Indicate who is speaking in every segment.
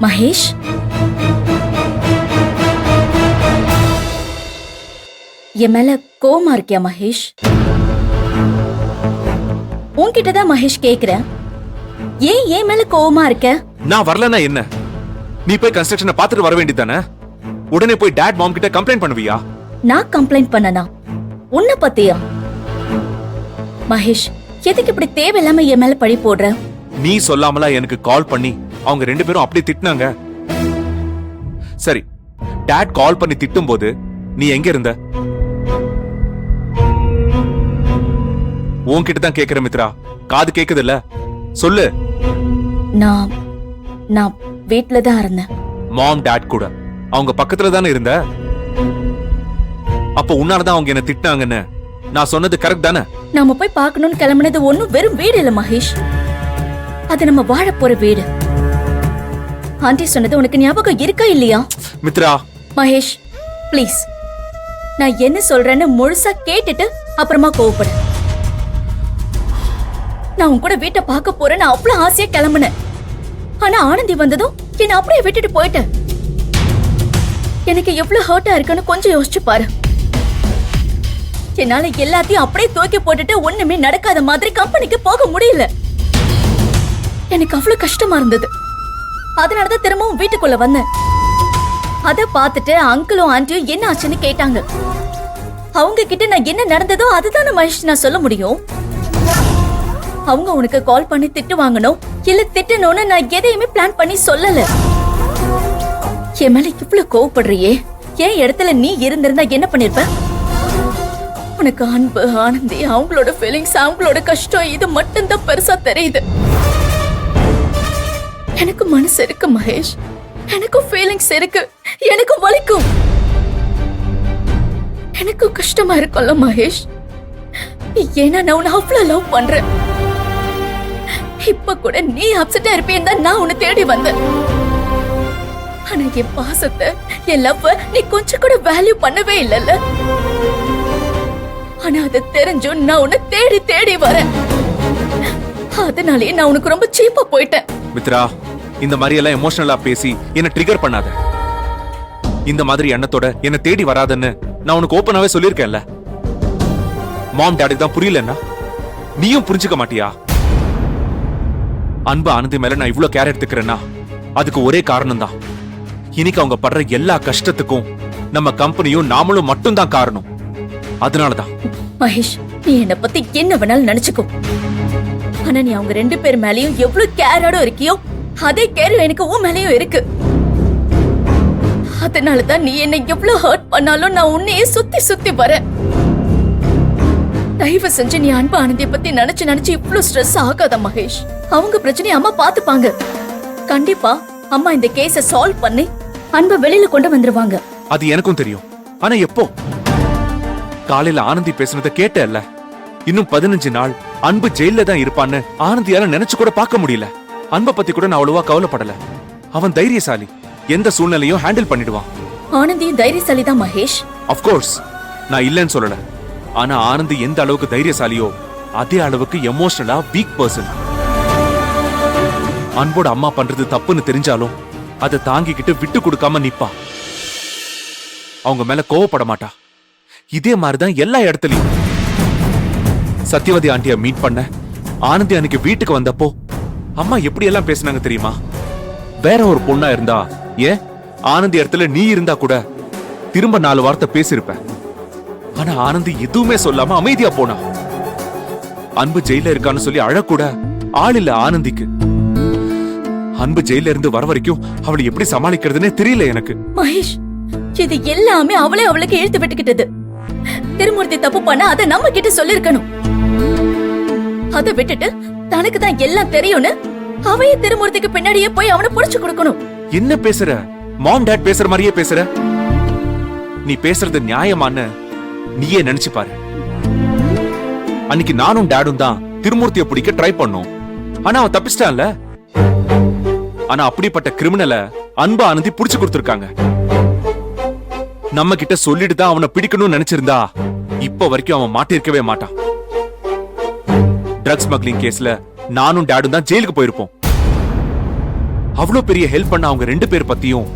Speaker 1: மகேஷ், என் மேல கோவமா இருக்கியா மகேஷ்? உன்கிட்டதான் மகேஷ் கேக்குறேன், ஏன் என் மேல கோவமா இருக்க?
Speaker 2: நான் வரலனா என்ன? நீ போய் கன்ஸ்ட்ரக்ஷனை பார்த்துட்டு வர வேண்டியதானே? உடனே போய் டாட் மாம் கிட்ட கம்ப்ளைண்ட் பண்ணுவியா?
Speaker 1: நான் கம்ப்ளைண்ட் பண்ணனா? உன்னை பத்தியா? மகேஷ், எதுக்கு இப்படி தேவையில்லாம என் மேல பழி போடுற?
Speaker 2: நீ சொல்லாமலா எனக்கு கால் பண்ணி அவங்க 2 பேரும் அப்படி திட்டினாங்க? சரி, டாட் கால் பண்ணி திட்டும் போது நீ எங்க இருந்த? உன்கிட்ட தான் கேக்குற மித்ரா, காது கேக்குது இல்ல? சொல்லு.
Speaker 1: நான் வீட்ல தான் இருந்தேன்.
Speaker 2: மாம் டாட் கூட அவங்க பக்கத்துல தானே இருந்த? அப்ப உன்னாலதான் அவங்க என்ன திட்டினாங்கன்னு நான் சொன்னது கரெக்ட் தானே?
Speaker 1: நாம போய் பார்க்கணும்னு கிளம்புனது ஒண்ணும் வெறும் வீடு இல்ல மகேஷ், அது நம்ம வாழ போற வீடு. ஆண்டி சொன்னது உனக்கு ஞாபகம் இருக்கா இல்லையா?
Speaker 2: மித்ரா.
Speaker 1: மகேஷ் ப்ளீஸ், நான் என்ன சொல்றேன்னு முழுசா கேட்டுட்டு அப்புறமா கோவப்படு. நான் உன் கூட வீட்டை பார்க்க போறேன்னு அவ்வளவு ஆசையா கிளம்புனேன். ஆனா ஆனந்தி வந்ததும் என்ன அப்படியே விட்டுட்டு போயிட்டேன். எனக்கு எவ்வளவு ஹர்ட்டா இருக்குன்னு கொஞ்சம் யோசிச்சு பாரு. என்னால எல்லாத்தையும் அப்படியே தூக்கி போட்டுட்டு ஒண்ணுமே நடக்காத மாதிரி கம்பெனிக்கு போக முடியல. எனக்கு அவ்வளவு கஷ்டமா இருந்தது. அதனாலதான் திரும்பவும் வீட்டுக்குள்ள வந்தேன். அத பார்த்துட்டு அங்கிளும் ஆண்டியும் என்ன ஆச்சுன்னு கேட்டாங்க. அவங்க கிட்ட நான் என்ன நடந்ததோ அதுதானே மகேஷ் நான் சொல்ல முடியும். அவங்க உனக்கு கால் பண்ணி திட்டு வாங்கணும் இல்ல திட்டணும்னு நான் எதையுமே பிளான் பண்ணி சொல்லல. என் மேல இவ்வளவு கோவப்படுறியே, என் இடத்துல நீ இருந்திருந்தா என்ன பண்ணிருப்ப? உனக்கு அன்பு, ஆனந்தி, அவங்களோட ஃபீலிங்ஸ், அவங்களோட கஷ்டம் இது மட்டும் தான் பெருசா தெரியுது. எனக்கு மனசு இருக்கு மகேஷ், எனக்கும் ஃபீலிங்ஸ் இருக்கு, எனக்கும் வலிக்கும், எனக்கும் கஷ்டமா இருக்கும்ல மகேஷ். ஏன்னா நான் உன்னை அவ்வளவு லவ் பண்றேன். இப்ப கூட நீ அப்செட்டா இருப்பேன்னு தான் நான் உன்னை தேடி வந்தேன். ஆனா என் பாசத்தை, என் லவ் நீ கொஞ்சம் கூட வேல்யூ பண்ணவே இல்லைல்ல. ஆனா அது தெரிஞ்சும் நான் உன்னை தேடி தேடி வரேன். அதனாலே நான் உனக்கு ரொம்ப சீப்பா போயிட்டேன்.
Speaker 2: மித்ரா, இந்த மாதிரி எல்லாம் எமோஷனலா பேசி என்ன ட்ரிகர் பண்ணாத. இந்த மாதிரி எண்ணத்தோட என்ன தேடி வராதன்னு நான் உனக்கு ஓப்பனாவே சொல்லியிருக்கேன்ல. மாம் டாடிக்கு தான் புரியலன்னா நீயும் புரிஞ்சுக்க மாட்டியா? அன்பு ஆனந்தி மேல நான் இவ்ளோ கேர் எடுத்துக்கிறேன்னா அதுக்கு ஒரே காரணம் தான். இன்னைக்கு அவங்க படுற எல்லா கஷ்டத்துக்கும் நம்ம கம்பெனியும் நாமளும் மட்டும் தான் காரணம். அதனாலதான்
Speaker 1: மகேஷ், நீ என்ன பத்தி என்ன வேணாலும் நினைச்சுக்கோ. ஆனா நீ அவங்க 2 பேர் மேலயும் எவ்வளவு கேரோட இருக்கியோ அதே கேர் எனக்கு உன் மேலயும் இருக்கு. அதனாலதான் நீ என்ன எவ்வளவு ஹர்ட் பண்ணாலும் நான் உன்னையே சுத்தி சுத்தி வரேன். தயவு செஞ்சு நீ அன்பு ஆனந்திய பத்தி நினைச்சு நினைச்சு இவ்வளவு ஸ்ட்ரெஸ் ஆகாத மகேஷ். அவங்க பிரச்சனையை அம்மா பாத்துப்பாங்க. கண்டிப்பா அம்மா இந்த கேஸ சால்வ் பண்ணி அன்பை வெளியில கொண்டு வந்துருவாங்க.
Speaker 2: அது எனக்கும் தெரியும். ஆனா எப்போ? காலையில ஆனந்தி பேசுனதை கேட்டல்ல. இன்னும் 15 நாள் அன்பு ஜெயில தான் இருப்பான்னு ஆனந்தியால நினைச்சு கூட பார்க்க முடியல. அன்பை பத்தி கூட நான் அவ்வளவா கவலைப்படல. அவன் தைரியசாலி, எந்த சூழ்நிலையும் ஹேண்டில் பண்ணிடுவான்.
Speaker 1: ஆனந்தியும் தைரியசாலி தான் மகேஷ்.
Speaker 2: ஆஃப் கோர்ஸ், நான் இல்லைன்னு சொல்லல. ஆனா ஆனந்தி எந்த அளவுக்கு தைரியசாலியோ அதே அளவுக்கு எமோஷனலா வீக் பர்சன். அன்போட அம்மா பண்றது தப்புன்னு தெரிஞ்சாலும் அதை தாங்கிக்கிட்டு விட்டு கொடுக்காம நிப்பா. அவங்க மேல கோவப்பட மாட்டா. இதே மாதிரிதான் எல்லா இடத்துலயும். சத்யவதி ஆண்டிய மீட் பண்ண ஆனந்தி அன்னைக்கு வீட்டுக்கு வந்தப்போ அம்மா எப்படி எல்லாம் பேசினாங்க தெரியுமா? வேற ஒரு பொண்ணா இருந்தா, ஏன் ஆனந்தி இடத்துல நீ இருந்தா கூட திரும்ப 4 வார்த்தை பேசிருப்ப. ஆனா ஆனந்தி எதுவுமே சொல்லாம அமைதியா போனா. அன்பு ஜெயில இருக்கான்னு சொல்லி அழக்கூட ஆள் இல்ல ஆனந்திக்கு. அன்பு ஜெயில இருந்து வர வரைக்கும் அவளை எப்படி சமாளிக்கிறதுனே தெரியல எனக்கு.
Speaker 1: மகேஷ், இது எல்லாமே அவளே அவளுக்கு இழுத்து விட்டுக்கிட்டது. திருமூர்த்தி தப்பு பண்ண அத நம்ம கிட்ட சொல்லிருக்கணும். அத விட்டுட்டு தனக்கு தான் எல்லாம் தெரியும்னு அவைய திருமூர்த்திக்கு பின்னாடியே போய் அவனை புடிச்சு கொடுக்கணும்.
Speaker 2: என்ன பேசுற? மாம் டாட் பேசுற மாதிரியே பேசுற. நீ பேசுறது நியாயமான நீயே நினைச்சு பாரு. அன்னைக்கு நானும் டாடும் தான் திருமூர்த்தியை பிடிக்க ட்ரை பண்ணோம். ஆனா அவன் தப்பிச்சிட்டான்ல. ஆனா அப்படிப்பட்ட கிரிமினலை அன்பு ஆனந்தி புடிச்சு கொடுத்திருக்காங்க. நம்ம கிட்ட சொல்லிட்டு தான் அவனை பிடிக்கணும்னு நினைச்சிருந்தா இப்ப வரைக்கும் அவன் மாட்டிருக்கவே மாட்டான். ட்ரக்ஸ் ஸ்மக்லிங் கேஸ்ல நானும் டாடும் தான் ஜெயிலுக்கு போயிருப்போம். அவ்வளவு பெரிய ஹெல்ப் பண்ண அவங்க 2 பேர் பத்தியும்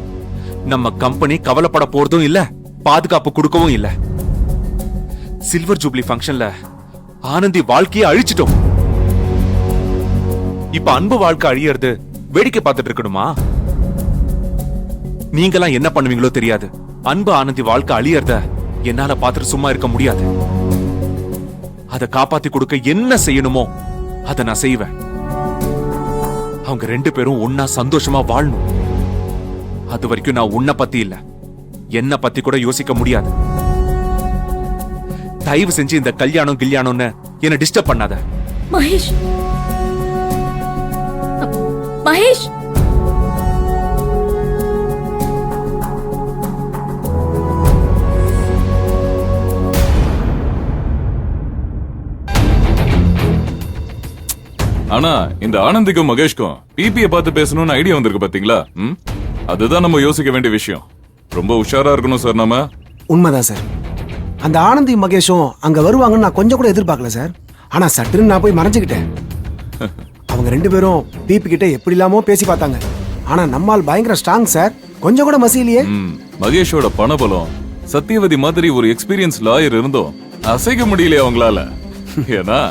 Speaker 2: நம்ம கம்பெனி கவலைப்பட போறதும் இல்ல, பாதுகாப்பு கொடுக்கவும் இல்ல. சில்வர் ஜூப்ளி ஃபங்க்ஷன்ல ஆனந்தி வாழ்க்கையை அழிச்சிட்டோம். இப்ப அன்பு வாழ்க்கை அழியறது வேடிக்கை பார்த்துட்டு இருக்கணுமா? நீங்களாம் என்ன பண்ணுவீங்களோ தெரியாது. அன்பு ஆனந்தி வாழ்க்கை அழியறத என்னால பார்த்துட்டு சும்மா இருக்க முடியாது. அதை காப்பாத்தி கொடுக்க என்ன செய்யணுமோ அதை நான் செய்வேன். அவங்க 2 பேரும் ஒன்னா சந்தோஷமா வாழணும். அது வரைக்கும் நான் உன்னை பத்தி இல்ல, என்ன பத்தி கூட யோசிக்க முடியாது. தயவு செஞ்சு இந்த கல்யாணம்னு என்ன டிஸ்டர்ப் பண்ணாத.
Speaker 1: மகேஷ், மகேஷ்,
Speaker 3: ஆனா இந்த ஆனந்திக்கும் மகேஷ்க்கும் பிபியை பார்த்து பேசணும்னு ஐடியா வந்திருக்கு பாத்தீங்களா? அதுதான் நம்ம யோசிக்க வேண்டிய விஷயம். ரொம்ப உஷாரா இருக்கணும் சார். நாம
Speaker 4: உண்மைதான் சார். அந்த ஆனந்தி மகேஷும் அங்க வருவாங்கன்னு நான் கொஞ்சம் கூட எதிர்பார்க்கல சார். ஆனா சட்டுன்னு நான் போய் மறைஞ்சுக்கிட்டேன். அவங்க 2 பேரும் பிபி கிட்ட எப்படி இல்லாமோ பேசி பார்த்தாங்க. ஆனா நம்மால் பயங்கர ஸ்ட்ராங் சார், கொஞ்சம் கூட மசியலையே.
Speaker 3: மகேஷோட பணபலம் சத்தியவதி மாதிரி ஒரு எக்ஸ்பீரியன்ஸ் லாயர் இருந்தோம் அசைக்க முடியலையே அவங்களால. ஏன்னா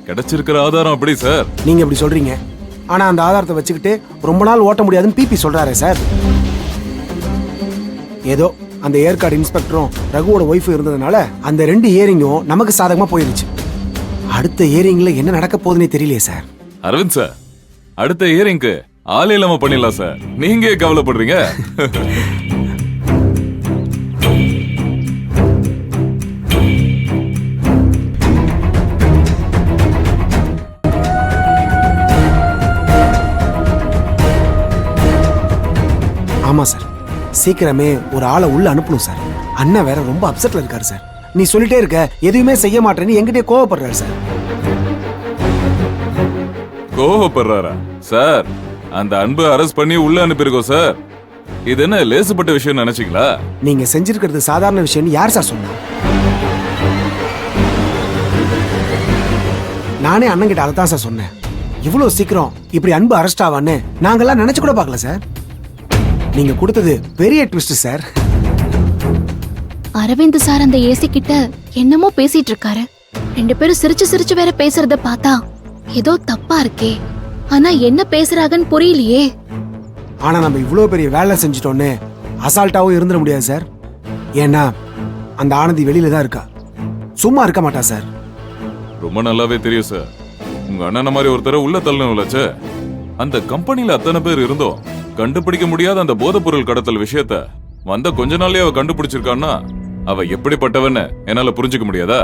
Speaker 3: கிடைச்சிருக்கிற ஆதாரம் அப்படி சார்.
Speaker 4: நீங்க இப்படி சொல்றீங்க, ஆனா அந்த ஆதாரத்தை வச்சுக்கிட்டு ரொம்ப நாள் ஓட்ட முடியாதுன்னு பிபி சொல்றாரே சார். ஏதோ அந்த ஏற்காடு இன்ஸ்பெக்டரும் ரகுவோட ஒய்ஃப் இருந்ததுனால அந்த 2 இயரிங்கும் நமக்கு சாதகமா போயிருச்சு. அடுத்த இயரிங்ல என்ன நடக்க போகுதுன்னே தெரியலையே சார்.
Speaker 3: அரவிந்த் சார், அடுத்த இயரிங்க்கு ஆளே இல்லாம பண்ணிடலாம் சார். நீங்க கவலைப்படுறீங்க?
Speaker 4: ஆமா சார், சீக்கிரமே ஒரு ஆளை உள்ள அனுப்பணும் சார். அண்ணன் வேற ரொம்ப அப்செட்ல இருக்காரு சார். நீ சொல்லிட்டே இருக்க, எதுவுமே செய்ய மாட்டேன்னு என்கிட்டயே கோவப்படுறாரு சார்.
Speaker 3: கோவப்படுறாரா சார்? அந்த அன்பு அரெஸ்ட் பண்ணி உள்ள அனுப்பியிருக்கோம் சார். இது என்ன லேசுப்பட்ட விஷயம் நினைச்சீங்களா?
Speaker 4: நீங்க செஞ்சிருக்கிறது சாதாரண விஷயம்னு யார் சார் சொன்னா? நானே அண்ணன் கிட்ட அதைத்தான் சார் சொன்னேன். இவ்வளவு சீக்கிரம் இப்படி அன்பு அரெஸ்ட் ஆவான்னு நாங்கெல்லாம் நினைச்சு கூட பார்க்கல சார். நீங்க கொடுத்தது பெரிய ட்விஸ்ட் சார்.
Speaker 5: அரவிந்த் சார் அந்த ஏசி கிட்ட என்னமோ பேசிட்டு இருக்காரு. 2 பேரும் சிரிச்சு சிரிச்சு வேற பேசுறத பார்த்தா ஏதோ தப்பா இருக்கே. ஆனா என்ன பேசுறாங்கன்னு புரியலையே.
Speaker 4: ஆனா நம்ம இவ்வளவு பெரிய வேலை செஞ்சிட்டோன்னு அசால்ட்டாவும் இருந்துட முடியாது சார். ஏன்னா அந்த ஆனந்தி வெளியில தான் இருக்கா, சும்மா இருக்க மாட்டா சார்.
Speaker 3: ரொம்ப நல்லாவே தெரியும் சார். உங்க அண்ணன மாதிரி ஒருத்தர உள்ள தள்ளணும்லச்சே. அந்த கம்பெனில அத்தனை பேர் இருந்தோம் கண்டுபிடிக்க முடியாத அந்த போதைப் பொருள் கடத்தல் விஷயத்த வந்த கொஞ்ச நாள்லயே அவ கண்டுபிடிச்சிருக்கான்னா அவ எப்படிப்பட்டவன்னு என்னால புரிஞ்சுக்க முடியாதா?